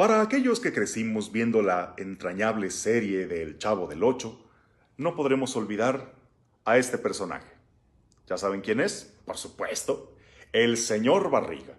Para aquellos que crecimos viendo la entrañable serie del Chavo del Ocho, no podremos olvidar a este personaje. ¿Ya saben quién es? Por supuesto, el señor Barriga,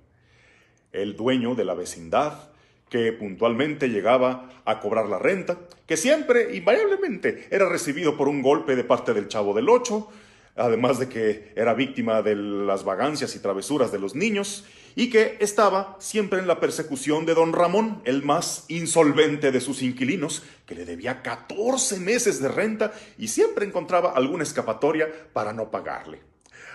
el dueño de la vecindad que puntualmente llegaba a cobrar la renta, que siempre, invariablemente, era recibido por un golpe de parte del Chavo del Ocho, además de que era víctima de las vagancias y travesuras de los niños, y que estaba siempre en la persecución de don Ramón, el más insolvente de sus inquilinos, que le debía 14 meses de renta y siempre encontraba alguna escapatoria para no pagarle.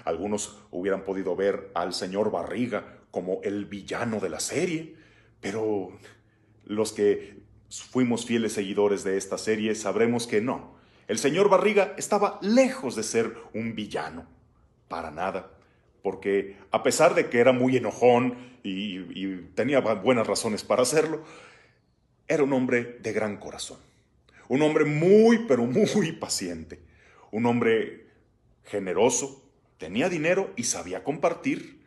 Algunos hubieran podido ver al señor Barriga como el villano de la serie, pero los que fuimos fieles seguidores de esta serie sabremos que no. El señor Barriga estaba lejos de ser un villano, para nada, porque a pesar de que era muy enojón y tenía buenas razones para hacerlo, era un hombre de gran corazón, un hombre muy, pero muy paciente, un hombre generoso, tenía dinero y sabía compartir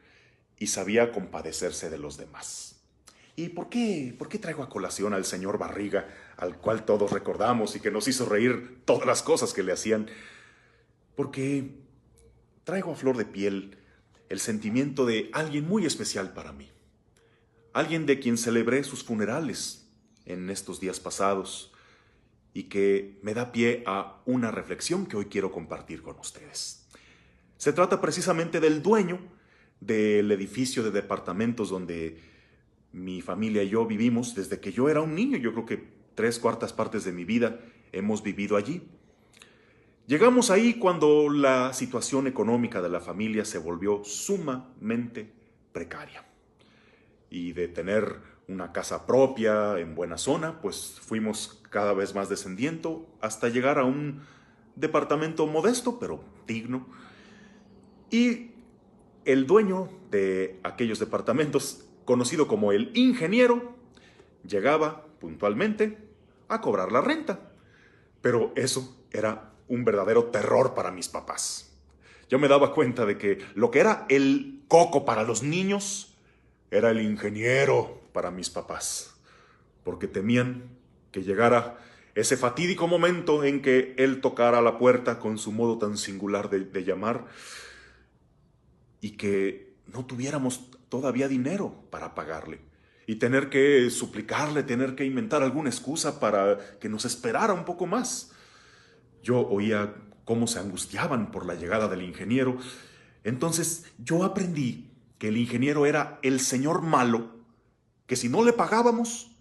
y sabía compadecerse de los demás. ¿Y por qué traigo a colación al señor Barriga, al cual todos recordamos y que nos hizo reír todas las cosas que le hacían? Porque traigo a flor de piel el sentimiento de alguien muy especial para mí. Alguien de quien celebré sus funerales en estos días pasados y que me da pie a una reflexión que hoy quiero compartir con ustedes. Se trata precisamente del dueño del edificio de departamentos donde mi familia y yo vivimos desde que yo era un niño. Yo creo que 3/4 partes de mi vida hemos vivido allí. Llegamos ahí cuando la situación económica de la familia se volvió sumamente precaria. Y de tener una casa propia en buena zona, pues fuimos cada vez más descendiendo hasta llegar a un departamento modesto, pero digno. Y el dueño de aquellos departamentos, conocido como el ingeniero, llegaba puntualmente a cobrar la renta. Pero eso era un verdadero terror para mis papás. Yo me daba cuenta de que lo que era el coco para los niños era el ingeniero para mis papás, porque temían que llegara ese fatídico momento en que él tocara la puerta con su modo tan singular de llamar y que no tuviéramos todavía dinero para pagarle y tener que suplicarle, tener que inventar alguna excusa para que nos esperara un poco más. Yo oía cómo se angustiaban por la llegada del ingeniero. Entonces yo aprendí que el ingeniero era el señor malo, que si no le pagábamos,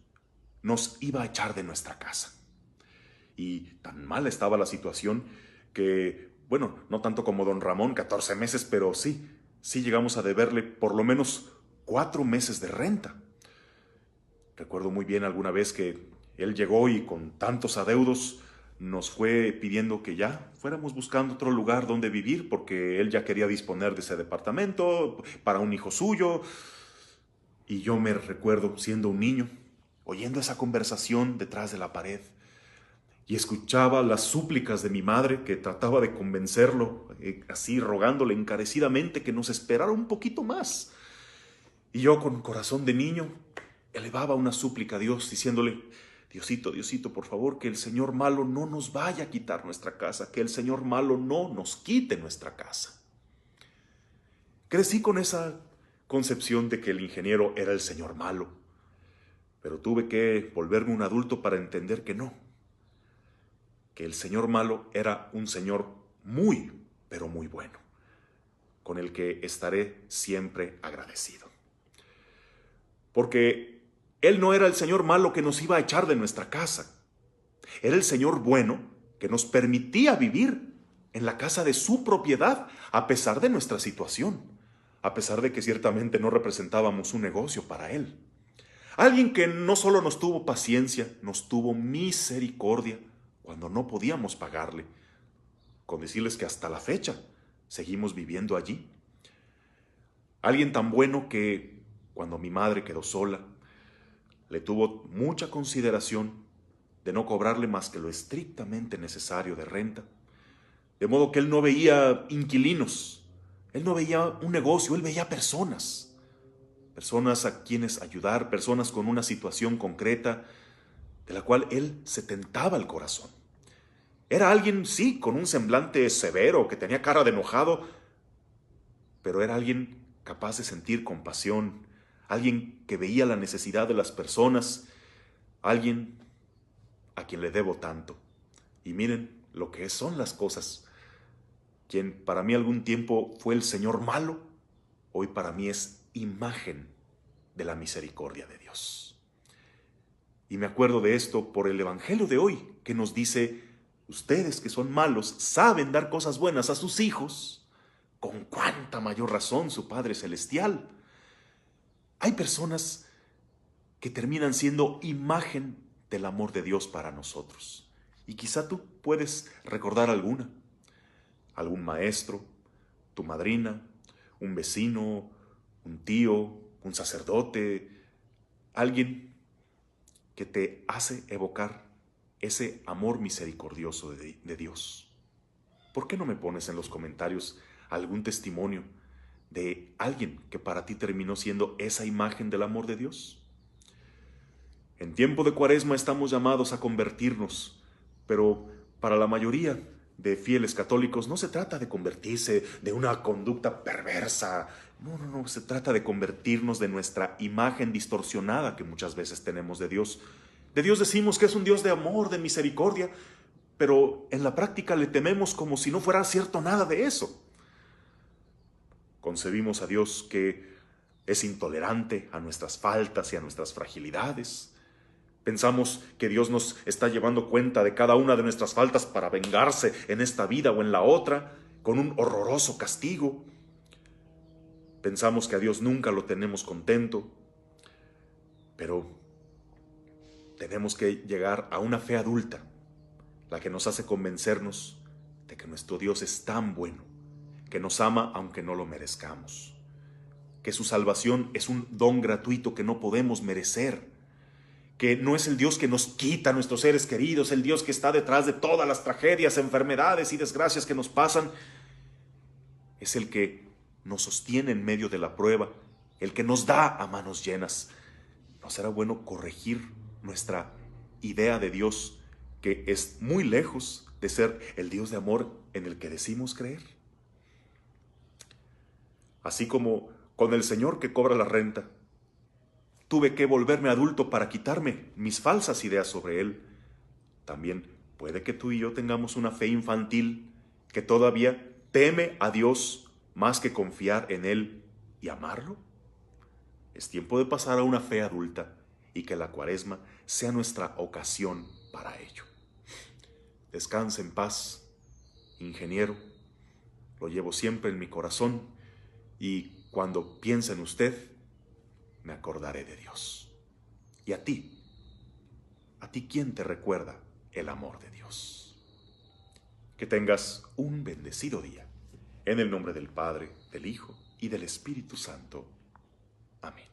nos iba a echar de nuestra casa. Y tan mala estaba la situación que, bueno, no tanto como don Ramón, 14 meses, pero sí llegamos a deberle por lo menos 4 meses de renta. Recuerdo muy bien alguna vez que él llegó y con tantos adeudos nos fue pidiendo que ya fuéramos buscando otro lugar donde vivir porque él ya quería disponer de ese departamento para un hijo suyo. Y yo me recuerdo siendo un niño, oyendo esa conversación detrás de la pared y escuchaba las súplicas de mi madre que trataba de convencerlo, así rogándole encarecidamente que nos esperara un poquito más. Y yo con corazón de niño elevaba una súplica a Dios diciéndole: Diosito, Diosito, por favor, que el señor malo no nos vaya a quitar nuestra casa, que el señor malo no nos quite nuestra casa. Crecí con esa concepción de que el ingeniero era el señor malo, pero tuve que volverme un adulto para entender que no, que el señor malo era un señor muy, pero muy bueno, con el que estaré siempre agradecido. Porque él no era el señor malo que nos iba a echar de nuestra casa. Era el señor bueno que nos permitía vivir en la casa de su propiedad a pesar de nuestra situación, a pesar de que ciertamente no representábamos un negocio para él. Alguien que no solo nos tuvo paciencia, nos tuvo misericordia cuando no podíamos pagarle, con decirles que hasta la fecha seguimos viviendo allí. Alguien tan bueno que cuando mi madre quedó sola, le tuvo mucha consideración de no cobrarle más que lo estrictamente necesario de renta. De modo que él no veía inquilinos, él no veía un negocio, él veía personas personas a quienes ayudar, personas con una situación concreta de la cual él se tentaba el corazón. Era alguien, sí, con un semblante severo, que tenía cara de enojado, pero era alguien capaz de sentir compasión, alguien que veía la necesidad de las personas, alguien a quien le debo tanto. Y miren lo que son las cosas. Quien para mí algún tiempo fue el Señor malo, hoy para mí es imagen de la misericordia de Dios. Y me acuerdo de esto por el Evangelio de hoy, que nos dice: ustedes que son malos saben dar cosas buenas a sus hijos, con cuánta mayor razón su Padre Celestial. Hay personas que terminan siendo imagen del amor de Dios para nosotros. Y quizá tú puedes recordar alguna, algún maestro, tu madrina, un vecino, un tío, un sacerdote, alguien que te hace evocar ese amor misericordioso de Dios. ¿Por qué no me pones en los comentarios algún testimonio de alguien que para ti terminó siendo esa imagen del amor de Dios? En tiempo de Cuaresma estamos llamados a convertirnos, pero para la mayoría de fieles católicos no se trata de convertirse de una conducta perversa. No, se trata de convertirnos de nuestra imagen distorsionada que muchas veces tenemos de Dios. De Dios decimos que es un Dios de amor, de misericordia, pero en la práctica le tememos como si no fuera cierto nada de eso. Concebimos a Dios que es intolerante a nuestras faltas y a nuestras fragilidades. Pensamos que Dios nos está llevando cuenta de cada una de nuestras faltas para vengarse en esta vida o en la otra, con un horroroso castigo. Pensamos que a Dios nunca lo tenemos contento, pero tenemos que llegar a una fe adulta, la que nos hace convencernos de que nuestro Dios es tan bueno, que nos ama aunque no lo merezcamos, que su salvación es un don gratuito que no podemos merecer, que no es el Dios que nos quita a nuestros seres queridos, el Dios que está detrás de todas las tragedias, enfermedades y desgracias que nos pasan, es el que nos sostiene en medio de la prueba, el que nos da a manos llenas. ¿No será bueno corregir nuestra idea de Dios, que es muy lejos de ser el Dios de amor en el que decimos creer? Así como con el Señor que cobra la renta, tuve que volverme adulto para quitarme mis falsas ideas sobre Él. También puede que tú y yo tengamos una fe infantil que todavía teme a Dios más que confiar en Él y amarlo. Es tiempo de pasar a una fe adulta y que la Cuaresma sea nuestra ocasión para ello. Descanse en paz, ingeniero. Lo llevo siempre en mi corazón y cuando piense en usted, me acordaré de Dios. ¿Y a ti? ¿A ti quién te recuerda el amor de Dios? Que tengas un bendecido día. En el nombre del Padre, del Hijo y del Espíritu Santo. Amén.